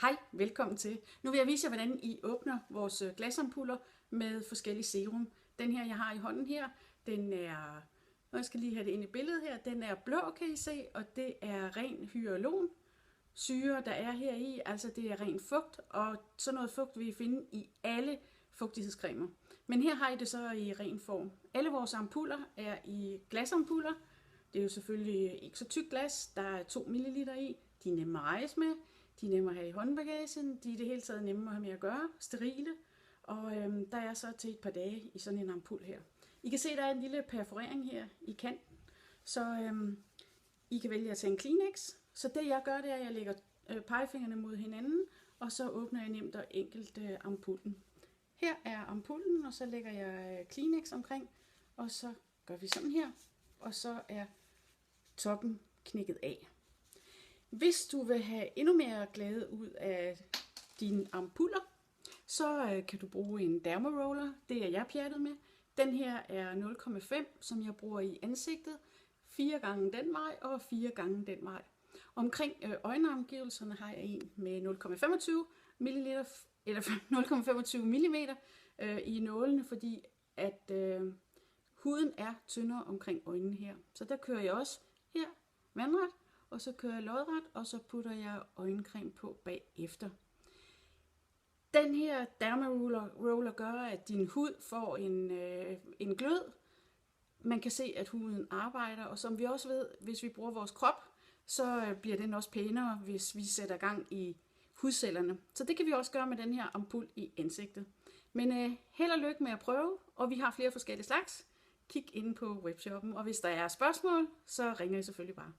Hej, velkommen til. Nu vil jeg vise jer, hvordan I åbner vores glasampuller med forskellige serum. Den her, jeg har i hånden her, den er, jeg skal lige have det ind i billedet her, den er blå, kan I se, og det er ren hyaluron syre, der er her i, altså det er ren fugt, og sådan noget fugt vil I finde i alle fugtighedscremer. Men her har I det så i ren form. Alle vores ampuller er i glasampuller. Det er jo selvfølgelig ikke så tykt glas, der er 2 ml i, de er nemme at rejse med, de er nemme at have i håndbagagen, de er i det hele taget nemme at have med at gøre, sterile, og der er så til et par dage i sådan en ampul her. I kan se, der er en lille perforering her i kanten, så I kan vælge at tage en Kleenex. Så det jeg gør, det er, at jeg lægger pegefingrene mod hinanden, og så åbner jeg nemt og enkelt ampullen. Her er ampullen, og så lægger jeg Kleenex omkring, og så gør vi sådan her, og så er toppen knækket af. Hvis du vil have endnu mere glæde ud af dine ampuller, så kan du bruge en dermaroller. Det er jeg pjattet med. Den her er 0,5, som jeg bruger i ansigtet. 4 gange den vej og 4 gange den vej. Omkring øjenomgivelserne har jeg en med 0,25 ml eller 0,25 mm i nålene, fordi at huden er tyndere omkring øjnene her. Så der kører jeg også her vandret, og så kører jeg lodret, og så putter jeg øjencreme på bagefter. Den her dermaroller gør, at din hud får en glød. Man kan se, at huden arbejder, og som vi også ved, hvis vi bruger vores krop, så bliver den også pænere, hvis vi sætter gang i hudcellerne. Så det kan vi også gøre med den her ampul i ansigtet. Men held og lykke med at prøve, og vi har flere forskellige slags. Kig inde på webshoppen, og hvis der er spørgsmål, så ringer I selvfølgelig bare.